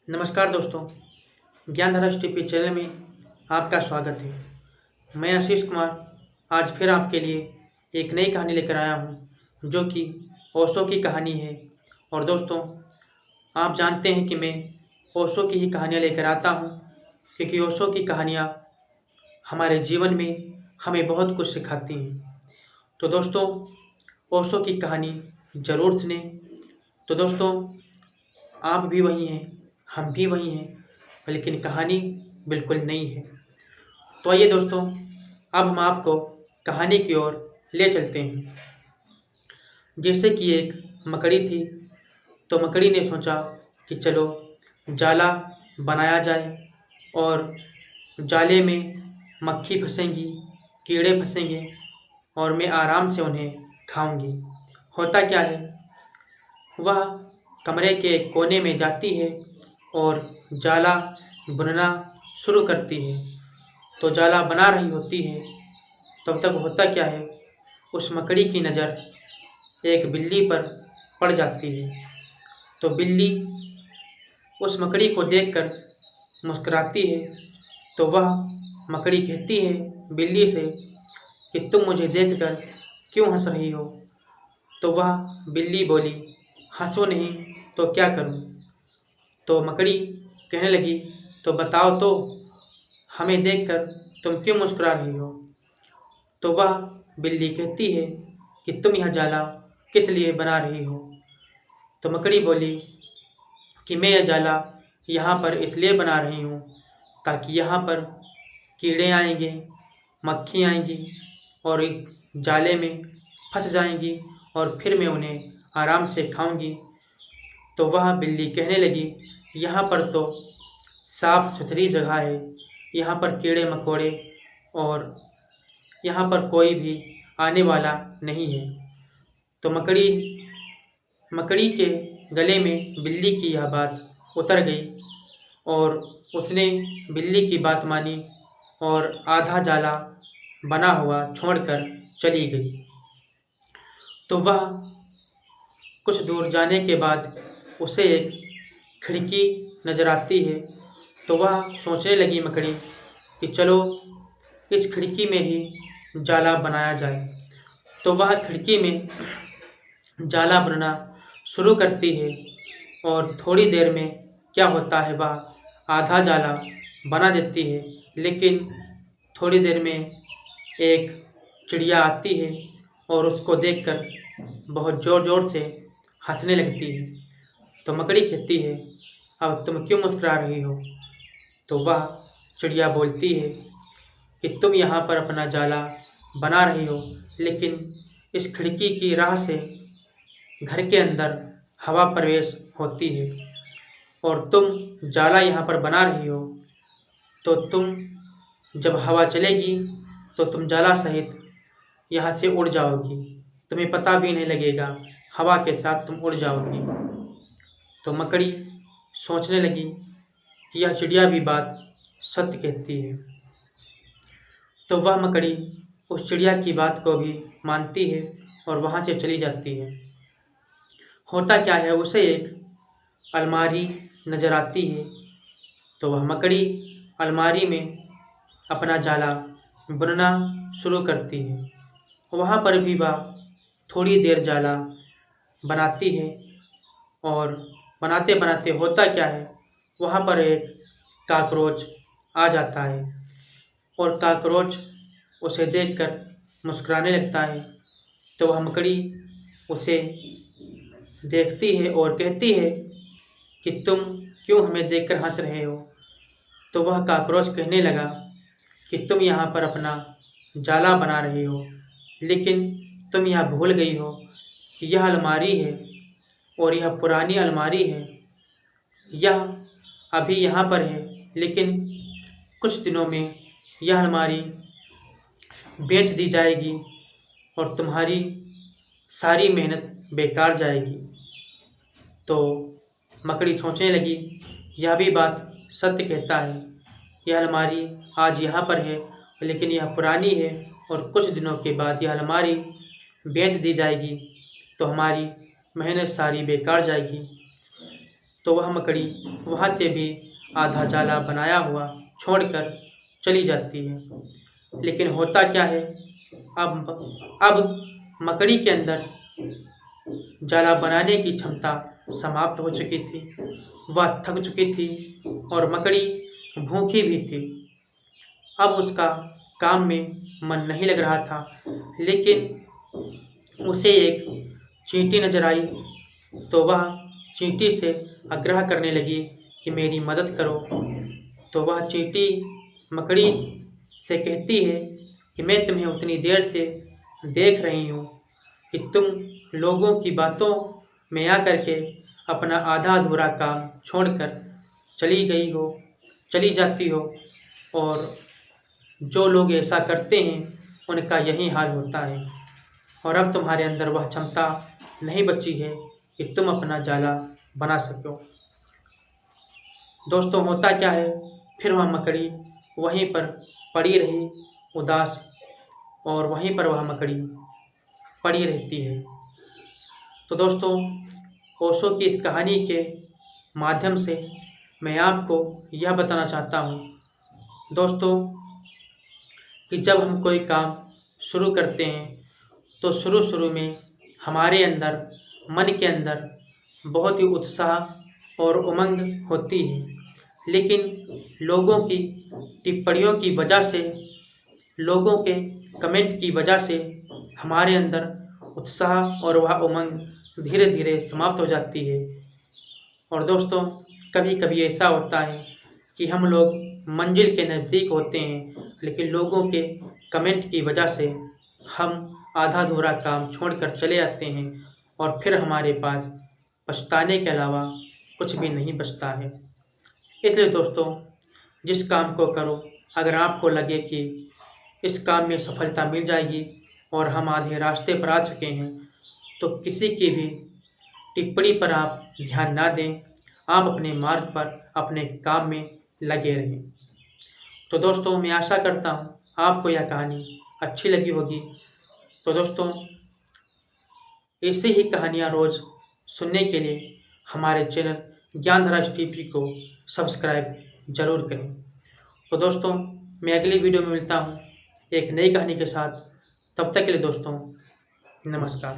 नमस्कार दोस्तों, Gyandhara TP channel में आपका स्वागत है। मैं आशीष कुमार आज फिर आपके लिए एक नई कहानी लेकर आया हूँ जो कि ओशो की कहानी है। और दोस्तों, आप जानते हैं कि मैं ओशो की ही कहानियाँ लेकर आता हूँ क्योंकि ओशो की कहानियाँ हमारे जीवन में हमें बहुत कुछ सिखाती हैं। तो दोस्तों, ओशो की कहानी ज़रूर सुने। तो दोस्तों, आप भी वही हैं, हम भी वही हैं, लेकिन कहानी बिल्कुल नई है। तो आइए दोस्तों, अब हम आपको कहानी की ओर ले चलते हैं। जैसे कि एक मकड़ी थी, तो मकड़ी ने सोचा कि चलो जाला बनाया जाए और जाले में मक्खी फंसेंगी, कीड़े फंसेंगे और मैं आराम से उन्हें खाऊंगी। होता क्या है, वह कमरे के कोने में जाती है और जाला बुनना शुरू करती है। तो जाला बना रही होती है, तब तक होता क्या है, उस मकड़ी की नज़र एक बिल्ली पर पड़ जाती है। तो बिल्ली उस मकड़ी को देखकर मुस्कुराती है। तो वह मकड़ी कहती है बिल्ली से कि तुम मुझे देखकर क्यों हंस रही हो। तो वह बिल्ली बोली, हंसो नहीं तो क्या करूं। तो मकड़ी कहने लगी, तो बताओ तो, हमें देखकर तुम क्यों मुस्कुरा रही हो। तो वह बिल्ली कहती है कि तुम यह जाला किस लिए बना रही हो। तो मकड़ी बोली कि मैं यह जाला यहाँ पर इसलिए बना रही हूँ ताकि यहाँ पर कीड़े आएंगे, मक्खी आएंगी और एक जाले में फंस जाएंगी और फिर मैं उन्हें आराम से खाऊंगी। तो वह बिल्ली कहने लगी, यहाँ पर तो साफ सुथरी जगह है, यहाँ पर कीड़े मकोड़े और यहाँ पर कोई भी आने वाला नहीं है। तो मकड़ी के गले में बिल्ली की यह बात उतर गई और उसने बिल्ली की बात मानी और आधा जाला बना हुआ छोड़कर चली गई। तो वह कुछ दूर जाने के बाद उसे एक खिड़की नज़र आती है। तो वह सोचने लगी मकड़ी कि चलो इस खिड़की में ही जाला बनाया जाए। तो वह खिड़की में जाला बुनना शुरू करती है और थोड़ी देर में क्या होता है, वह आधा जाला बना देती है। लेकिन थोड़ी देर में एक चिड़िया आती है और उसको देखकर बहुत ज़ोर ज़ोर से हंसने लगती है। तो मकड़ी कहती है, अब तुम क्यों मुस्कुरा रही हो। तो वह चिड़िया बोलती है कि तुम यहाँ पर अपना जाला बना रही हो, लेकिन इस खिड़की की राह से घर के अंदर हवा प्रवेश होती है और तुम जाला यहाँ पर बना रही हो, तो तुम जब हवा चलेगी तो तुम जाला सहित यहाँ से उड़ जाओगी, तुम्हें पता भी नहीं लगेगा, हवा के साथ तुम उड़ जाओगी। तो मकड़ी सोचने लगी कि यह चिड़िया भी बात सत्य कहती है। तो वह मकड़ी उस चिड़िया की बात को भी मानती है और वहाँ से चली जाती है। होता क्या है, उसे एक अलमारी नज़र आती है। तो वह मकड़ी अलमारी में अपना जाला बुनना शुरू करती है। वहाँ पर भी वह थोड़ी देर जाला बनाती है और बनाते बनाते होता क्या है, वहाँ पर एक काकरोच आ जाता है और काकरोच उसे देखकर मुस्कुराने लगता है। तो वह मकड़ी उसे देखती है और कहती है कि तुम क्यों हमें देखकर हंस रहे हो। तो वह काकरोच कहने लगा कि तुम यहाँ पर अपना जाला बना रही हो, लेकिन तुम यह भूल गई हो कि यह अलमारी है और यह पुरानी अलमारी है। यह अभी यहाँ पर है, लेकिन कुछ दिनों में यह अलमारी बेच दी जाएगी और तुम्हारी सारी मेहनत बेकार जाएगी। तो मकड़ी सोचने लगी, यह भी बात सत्य कहता है, यह अलमारी आज यहाँ पर है, लेकिन यह पुरानी है और कुछ दिनों के बाद यह अलमारी बेच दी जाएगी तो हमारी मेहनत सारी बेकार जाएगी। तो वह मकड़ी वहाँ से भी आधा जाला बनाया हुआ छोड़कर चली जाती है। लेकिन होता क्या है, अब मकड़ी के अंदर जाला बनाने की क्षमता समाप्त हो चुकी थी। वह थक चुकी थी और मकड़ी भूखी भी थी। अब उसका काम में मन नहीं लग रहा था, लेकिन उसे एक चींटी नजर आई, तो वह चींटी से आग्रह करने लगी कि मेरी मदद करो। तो वह चींटी मकड़ी से कहती है कि मैं तुम्हें उतनी देर से देख रही हूँ कि तुम लोगों की बातों में आकर के अपना आधा अधूरा काम छोड़कर चली जाती हो, और जो लोग ऐसा करते हैं उनका यही हाल होता है। और अब तुम्हारे अंदर वह क्षमता नहीं बची है कि तुम अपना जाला बना सको। दोस्तों, होता क्या है, फिर वह मकड़ी वहीं पर पड़ी रही उदास, और वहीं पर वह मकड़ी पड़ी रहती है। तो दोस्तों, ओशो की इस कहानी के माध्यम से मैं आपको यह बताना चाहता हूँ दोस्तों, कि जब हम कोई काम शुरू करते हैं तो शुरू में हमारे अंदर, मन के अंदर बहुत ही उत्साह और उमंग होती है, लेकिन लोगों की टिप्पणियों की वजह से, लोगों के कमेंट की वजह से हमारे अंदर उत्साह और वह उमंग धीरे धीरे समाप्त हो जाती है। और दोस्तों, कभी कभी ऐसा होता है कि हम लोग मंजिल के नज़दीक होते हैं, लेकिन लोगों के कमेंट की वजह से हम आधा अधूरा काम छोड़कर चले आते हैं, और फिर हमारे पास पछताने के अलावा कुछ भी नहीं बचता है। इसलिए दोस्तों, जिस काम को करो, अगर आपको लगे कि इस काम में सफलता मिल जाएगी और हम आधे रास्ते पर आ चुके हैं, तो किसी की भी टिप्पणी पर आप ध्यान ना दें। आप अपने मार्ग पर, अपने काम में लगे रहें। तो दोस्तों, मैं आशा करता हूँ आपको यह कहानी अच्छी लगी होगी। तो दोस्तों, ऐसी ही कहानियाँ रोज़ सुनने के लिए हमारे चैनल ज्ञानधारा टीवी को सब्सक्राइब जरूर करें। तो दोस्तों, मैं अगली वीडियो में मिलता हूँ एक नई कहानी के साथ। तब तक के लिए दोस्तों, नमस्कार।